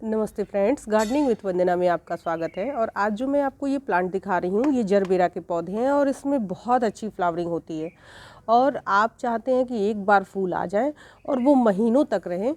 नमस्ते friends, gardening with वंदना में आपका स्वागत है। और आज जो मैं आपको ये प्लांट दिखा रही हूँ ये जरबेरा के पौधे हैं और इसमें बहुत अच्छी फ्लावरिंग होती है। और आप चाहते हैं कि एक बार फूल आ जाए और वो महीनों तक रहें,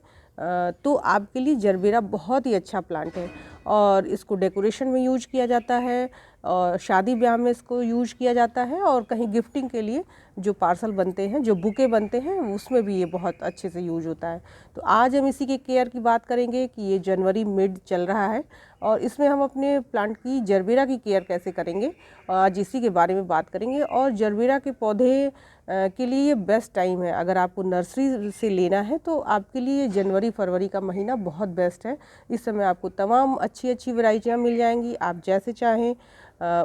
तो आपके लिए जरबेरा बहुत ही अच्छा प्लांट है। और इसको डेकोरेशन में यूज किया जाता है और शादी ब्याह में इसको यूज किया जाता है, और कहीं गिफ्टिंग के लिए जो पार्सल बनते हैं, जो बुके बनते हैं, उसमें भी ये बहुत अच्छे से यूज होता है। तो आज हम इसी के केयर की बात करेंगे कि ये जनवरी मिड चल रहा है और इसमें हम अपने प्लांट की जरबेरा की केयर कैसे करेंगे, आज इसी के बारे में बात करेंगे। और जरबेरा के पौधे के लिए ये बेस्ट टाइम है। अगर आपको नर्सरी से लेना है तो आपके लिए जनवरी फरवरी का महीना बहुत बेस्ट है। इस समय आपको तमाम अच्छी अच्छी वैरायटियाँ मिल जाएंगी। आप जैसे चाहें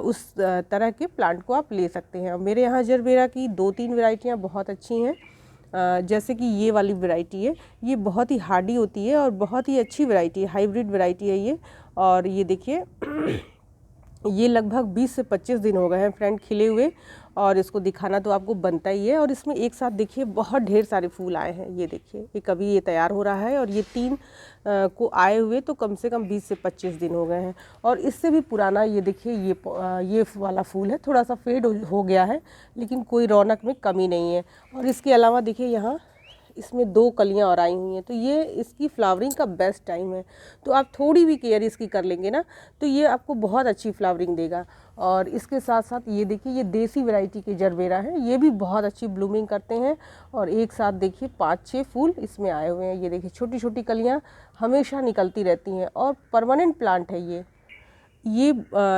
उस तरह के प्लांट को आप ले सकते हैं। मेरे यहाँ जरबेरा की 2-3 वैरायटियाँ बहुत अच्छी हैं। जैसे कि ये वाली वैरायटी है, ये बहुत ही हार्डी होती है और बहुत ही अच्छी वैरायटी है, हाइब्रिड वैरायटी है ये। और ये देखिए ये लगभग 20 से 25 दिन हो गए हैं फ्रेंड खिले हुए, और इसको दिखाना तो आपको बनता ही है। और इसमें एक साथ देखिए बहुत ढेर सारे फूल आए हैं। ये देखिए ये कभी ये तैयार हो रहा है और ये 3 को आए हुए तो कम से कम 20 से 25 दिन हो गए हैं। और इससे भी पुराना ये देखिए ये वाला फूल है, थोड़ा सा फेड हो गया है लेकिन कोई रौनक में कमी नहीं है। और इसके अलावा देखिए यहाँ इसमें 2 कलियां और आई हुई हैं, तो ये इसकी फ्लावरिंग का बेस्ट टाइम है। तो आप थोड़ी भी केयर इसकी कर लेंगे ना तो ये आपको बहुत अच्छी फ्लावरिंग देगा। और इसके साथ साथ ये देखिए ये देसी वैरायटी के जरबेरा है, ये भी बहुत अच्छी ब्लूमिंग करते हैं। और एक साथ देखिए 5-6 फूल इसमें आए हुए हैं। ये देखिए छोटी छोटी कलियाँ हमेशा निकलती रहती हैं और परमानेंट प्लांट है ये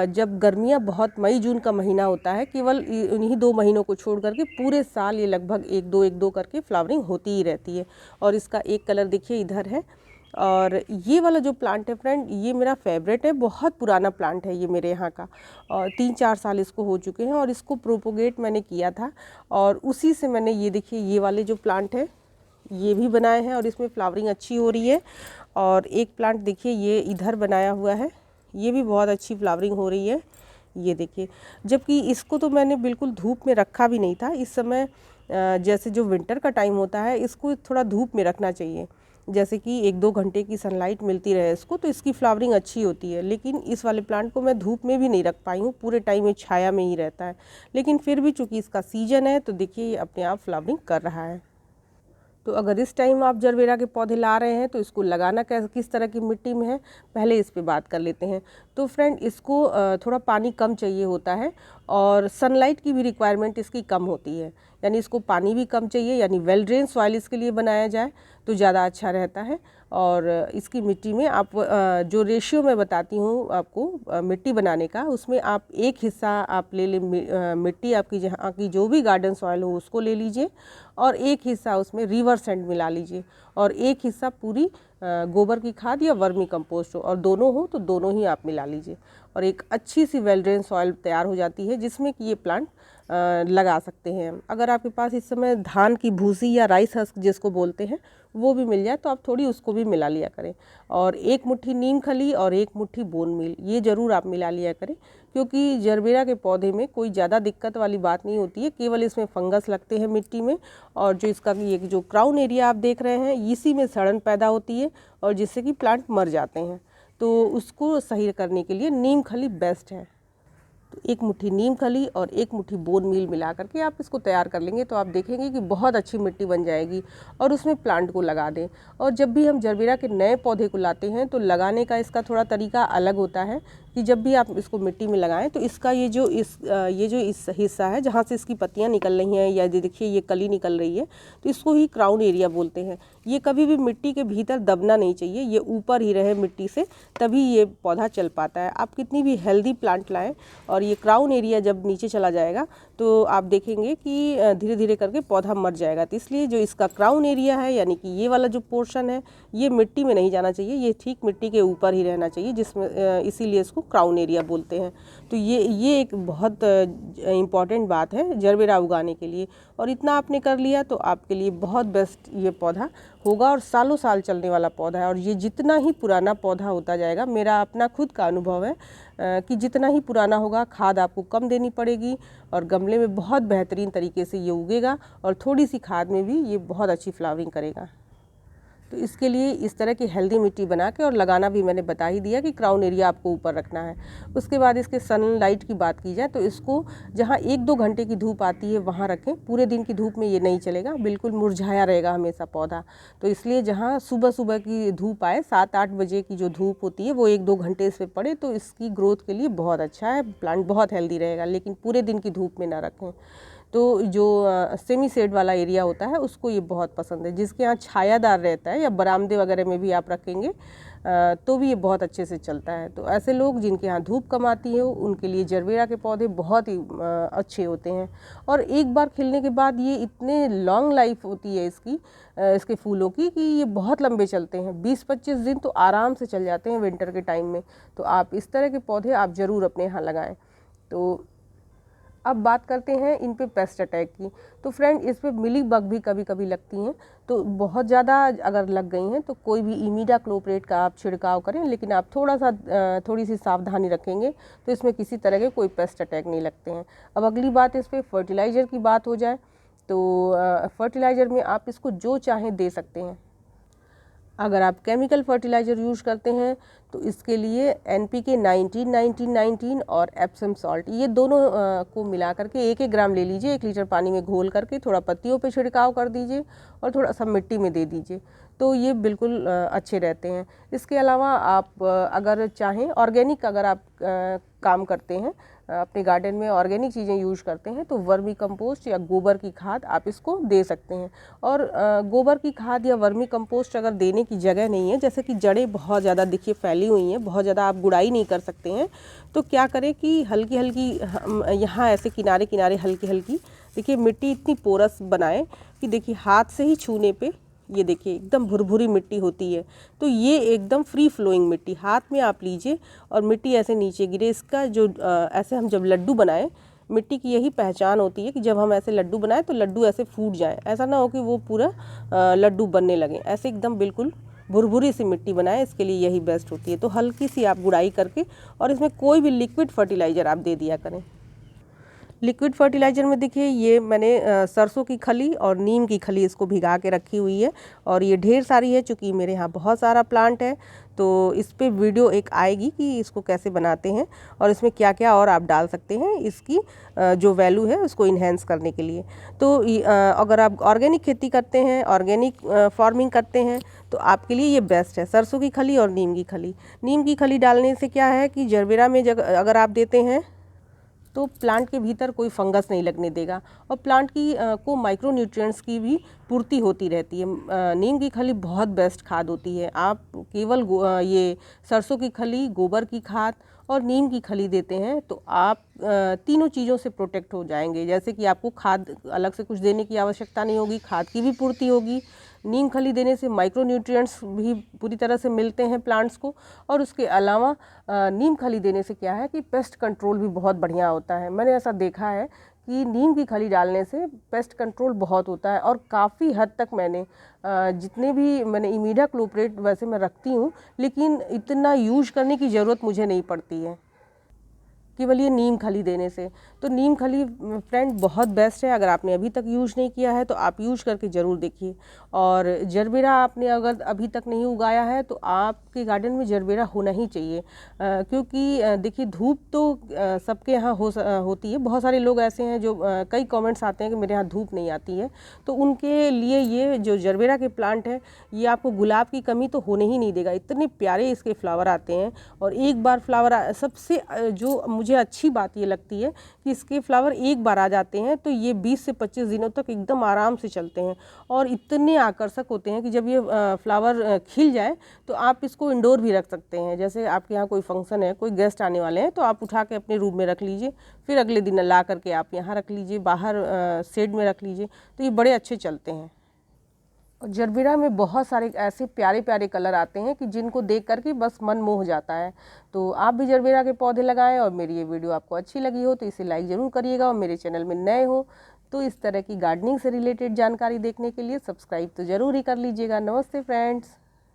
जब गर्मियाँ बहुत मई जून का महीना होता है, केवल इन्हीं 2 महीनों को छोड़ करके पूरे साल ये लगभग 1-2 करके फ्लावरिंग होती ही रहती है। और इसका एक कलर देखिए इधर है। और ये वाला जो प्लांट है फ्रेंड, ये मेरा फेवरेट है, बहुत पुराना प्लांट है ये मेरे यहाँ का, और 3-4 साल इसको हो चुके हैं। और इसको प्रोपोगेट मैंने किया था और उसी से मैंने ये देखिए ये वाले जो प्लांट है ये भी बनाए हैं और इसमें फ्लावरिंग अच्छी हो रही है। और एक प्लांट देखिए ये इधर बनाया हुआ है, ये भी बहुत अच्छी फ्लावरिंग हो रही है। ये देखिए, जबकि इसको तो मैंने बिल्कुल धूप में रखा भी नहीं था। इस समय जैसे जो विंटर का टाइम होता है इसको थोड़ा धूप में रखना चाहिए, जैसे कि 1-2 घंटे की सनलाइट मिलती रहे इसको, तो इसकी फ्लावरिंग अच्छी होती है। लेकिन इस वाले प्लांट को मैं धूप में भी नहीं रख पाई हूँ, पूरे टाइम ये छाया में ही रहता है। लेकिन फिर भी चूँकि इसका सीजन है तो देखिए ये अपने आप फ्लावरिंग कर रहा है। तो अगर इस टाइम आप जरबेरा के पौधे ला रहे हैं तो इसको लगाना किस तरह की मिट्टी में है, पहले इस पे बात कर लेते हैं। तो फ्रेंड इसको थोड़ा पानी कम चाहिए होता है और सनलाइट की भी रिक्वायरमेंट इसकी कम होती है, यानी इसको पानी भी कम चाहिए, यानी वेल ड्रेन सॉइल इसके लिए बनाया जाए तो ज़्यादा अच्छा रहता है। और इसकी मिट्टी में आप जो रेशियो मैं बताती हूँ आपको मिट्टी बनाने का, उसमें आप एक हिस्सा आप ले लें मिट्टी आपकी जहाँ की जो भी गार्डन सॉइल हो उसको ले लीजिए, और एक हिस्सा उसमें रिवर सैंड मिला लीजिए, और एक हिस्सा पूरी गोबर की खाद या वर्मी कंपोस्ट हो, और दोनों हो तो दोनों ही आप मिला लीजिए। और एक अच्छी सी वेल ड्रेन सॉइल तैयार हो जाती है जिसमें कि ये प्लांट लगा सकते हैं। अगर आपके पास इस समय धान की भूसी या राइस हस्क जिसको बोलते हैं वो भी मिल जाए तो आप थोड़ी उसको भी मिला लिया करें। और 1 मुट्ठी नीम खली और 1 मुट्ठी बोन मील ये ज़रूर आप मिला लिया करें, क्योंकि जरबेरा के पौधे में कोई ज़्यादा दिक्कत वाली बात नहीं होती है, केवल इसमें फंगस लगते हैं मिट्टी में। और जो इसका ये जो क्राउन एरिया आप देख रहे हैं इसी में सड़न पैदा होती है और जिससे कि प्लांट मर जाते हैं। तो उसको सही करने के लिए नीम खली बेस्ट है। तो 1 मुट्ठी नीम खली और 1 मुट्ठी बोन मील मिला करके आप इसको तैयार कर लेंगे तो आप देखेंगे कि बहुत अच्छी मिट्टी बन जाएगी। और उसमें प्लांट को लगा दें। और जब भी हम जरबेरा के नए पौधे को लाते हैं तो लगाने का इसका थोड़ा तरीका अलग होता है कि जब भी आप इसको मिट्टी में लगाएं तो इसका ये जो इस हिस्सा है जहाँ से इसकी पत्तियाँ निकल रही हैं, या देखिए ये कली निकल रही है, तो इसको ही क्राउन एरिया बोलते हैं। ये कभी भी मिट्टी के भीतर दबना नहीं चाहिए, ये ऊपर ही रहे मिट्टी से, तभी ये पौधा चल पाता है। आप कितनी भी हेल्दी प्लांट लाएं और ये क्राउन एरिया जब नीचे चला जाएगा तो आप देखेंगे कि धीरे धीरे करके पौधा मर जाएगा। तो इसलिए जो इसका क्राउन एरिया है, यानी कि ये वाला जो पोर्शन है, ये मिट्टी में नहीं जाना चाहिए, ये ठीक मिट्टी के ऊपर ही रहना चाहिए, जिसमें इसीलिए इसको क्राउन एरिया बोलते हैं। तो ये एक बहुत इम्पॉर्टेंट बात है जरबेरा उगाने के लिए। और इतना आपने कर लिया तो आपके लिए बहुत बेस्ट ये पौधा होगा और सालों साल चलने वाला पौधा है। और ये जितना ही पुराना पौधा होता जाएगा, मेरा अपना खुद का अनुभव है कि जितना ही पुराना होगा खाद आपको कम देनी पड़ेगी और गमले में बहुत बेहतरीन तरीके से ये उगेगा और थोड़ी सी खाद में भी ये बहुत अच्छी फ्लावरिंग करेगा। तो इसके लिए इस तरह की हेल्दी मिट्टी बना के, और लगाना भी मैंने बता ही दिया कि क्राउन एरिया आपको ऊपर रखना है। उसके बाद इसके सनलाइट की बात की जाए तो इसको जहाँ 1-2 घंटे की धूप आती है वहाँ रखें। पूरे दिन की धूप में ये नहीं चलेगा, बिल्कुल मुरझाया रहेगा हमेशा पौधा। तो इसलिए जहाँ सुबह सुबह की धूप आए, 7-8 बजे की जो धूप होती है वो 1-2 घंटे इस पर पड़े, तो इसकी ग्रोथ के लिए बहुत अच्छा है, प्लांट बहुत हेल्दी रहेगा। लेकिन पूरे दिन की धूप में ना रखें। तो जो सेमी शेड वाला एरिया होता है उसको ये बहुत पसंद है। जिसके यहाँ छायादार रहता है या बरामदे वगैरह में भी आप रखेंगे तो भी ये बहुत अच्छे से चलता है। तो ऐसे लोग जिनके यहाँ धूप कम आती है उनके लिए जरबेरा के पौधे बहुत ही अच्छे होते हैं। और एक बार खिलने के बाद ये इतने लॉन्ग लाइफ होती है इसके फूलों की कि ये बहुत लंबे चलते हैं, 20-25 दिन तो आराम से चल जाते हैं विंटर के टाइम में। तो आप इस तरह के पौधे आप ज़रूर अपने यहाँ लगाएं। तो अब बात करते हैं इन पे पेस्ट अटैक की। तो फ्रेंड, इस पे मिली बग भी कभी कभी लगती हैं। तो बहुत ज़्यादा अगर लग गई हैं तो कोई भी इमीडाक्लोप्रिड का आप छिड़काव करें, लेकिन आप थोड़ी सी सावधानी रखेंगे तो इसमें किसी तरह के कोई पेस्ट अटैक नहीं लगते हैं। अब अगली बात, इस पर फर्टिलाइज़र की बात हो जाए तो फर्टिलाइज़र में आप इसको जो चाहें दे सकते हैं। अगर आप केमिकल फर्टिलाइज़र यूज़ करते हैं तो इसके लिए NPK 19-19-19 और एप्सम सॉल्ट, ये दोनों को मिला करके 1-1 ग्राम ले लीजिए, 1 लीटर पानी में घोल करके थोड़ा पत्तियों पे छिड़काव कर दीजिए और थोड़ा सा मिट्टी में दे दीजिए, तो ये बिल्कुल अच्छे रहते हैं। इसके अलावा आप अगर चाहें ऑर्गेनिक, अगर आप काम करते हैं अपने गार्डन में, ऑर्गेनिक चीज़ें यूज़ करते हैं तो वर्मी कंपोस्ट या गोबर की खाद आप इसको दे सकते हैं। और गोबर की खाद या वर्मी कंपोस्ट अगर देने की जगह नहीं है, जैसे कि जड़ें बहुत ज़्यादा देखिए फैली हुई हैं, बहुत ज़्यादा आप गुड़ाई नहीं कर सकते हैं, तो क्या करें कि हल्की हल्की यहाँ ऐसे किनारे किनारे हल्की हल्की देखिए मिट्टी इतनी पोरस बनाएं कि देखिए हाथ से ही छूने पे ये देखिए एकदम भुरभुरी मिट्टी होती है। तो ये एकदम फ्री फ्लोइंग मिट्टी हाथ में आप लीजिए और मिट्टी ऐसे नीचे गिरे। इसका जो ऐसे हम जब लड्डू बनाएं, मिट्टी की यही पहचान होती है कि जब हम ऐसे लड्डू बनाएं तो लड्डू ऐसे फूट जाएं, ऐसा ना हो कि वो पूरा लड्डू बनने लगे। ऐसे एकदम बिल्कुल भुरभुरी सी मिट्टी बनाएं, इसके लिए यही बेस्ट होती है। तो हल्की सी आप गुड़ाई करके और इसमें कोई भी लिक्विड फर्टिलाइज़र आप दे दिया करें। लिक्विड फर्टिलाइज़र में देखिए ये मैंने सरसों की खली और नीम की खली इसको भिगा के रखी हुई है, और ये ढेर सारी है चूँकि मेरे यहाँ बहुत सारा प्लांट है। तो इस पे वीडियो एक आएगी कि इसको कैसे बनाते हैं और इसमें क्या क्या और आप डाल सकते हैं इसकी जो वैल्यू है उसको इन्हेंस करने के लिए। तो अगर आप ऑर्गेनिक खेती करते हैं, ऑर्गेनिक फार्मिंग करते हैं तो आपके लिए ये बेस्ट है, सरसों की खली और नीम की खली। नीम की खली डालने से क्या है कि जरबेरा में अगर आप देते हैं तो प्लांट के भीतर कोई फंगस नहीं लगने देगा और प्लांट की को माइक्रो न्यूट्रिएंट्स की भी पूर्ति होती रहती है। नीम की खली बहुत बेस्ट खाद होती है। आप केवल ये सरसों की खली, गोबर की खाद और नीम की खली देते हैं तो आप तीनों चीज़ों से प्रोटेक्ट हो जाएंगे। जैसे कि आपको खाद अलग से कुछ देने की आवश्यकता नहीं होगी, खाद की भी पूर्ति होगी। नीम खली देने से माइक्रो न्यूट्रिएंट्स भी पूरी तरह से मिलते हैं प्लांट्स को, और उसके अलावा नीम खली देने से क्या है कि पेस्ट कंट्रोल भी बहुत बढ़िया होता है। मैंने ऐसा देखा है कि नीम की खली डालने से पेस्ट कंट्रोल बहुत होता है, और काफ़ी हद तक मैंने जितने भी मैंने इमीडाक्लोप्रिड वैसे मैं रखती हूँ, लेकिन इतना यूज करने की ज़रूरत मुझे नहीं पड़ती है केवल ये नीम खली देने से। तो नीम खली फ्रेंड बहुत बेस्ट है। अगर आपने अभी तक यूज़ नहीं किया है तो आप यूज़ करके ज़रूर देखिए। और जरबेरा आपने अगर अभी तक नहीं उगाया है तो आपके गार्डन में जरबेरा होना ही चाहिए, क्योंकि देखिए धूप तो सबके यहाँ होती है। बहुत सारे लोग ऐसे हैं जो कई कमेंट्स आते हैं कि मेरे यहाँ धूप नहीं आती है, तो उनके लिए ये जो जरबेरा के प्लांट है ये आपको गुलाब की कमी तो होने ही नहीं देगा। इतने प्यारे इसके फ्लावर आते हैं, और एक बार फ्लावर सबसे जो मुझे अच्छी बात ये लगती है कि इसके फ्लावर एक बार आ जाते हैं तो ये 20 से 25 दिनों तक एकदम आराम से चलते हैं और इतने आकर्षक होते हैं कि जब ये फ्लावर खिल जाए तो आप इसको इंडोर भी रख सकते हैं। जैसे आपके यहाँ कोई फंक्शन है, कोई गेस्ट आने वाले हैं तो आप उठा के अपने रूम में रख लीजिए, फिर अगले दिन ला करके आप यहाँ रख लीजिए, बाहर शेड में रख लीजिए, तो ये बड़े अच्छे चलते हैं। और जरबेरा में बहुत सारे ऐसे प्यारे प्यारे कलर आते हैं कि जिनको देख करके बस मन मोह जाता है। तो आप भी जरबेरा के पौधे लगाएं, और मेरी ये वीडियो आपको अच्छी लगी हो तो इसे लाइक ज़रूर करिएगा, और मेरे चैनल में नए हो तो इस तरह की गार्डनिंग से रिलेटेड जानकारी देखने के लिए सब्सक्राइब तो ज़रूर ही कर लीजिएगा। नमस्ते फ्रेंड्स।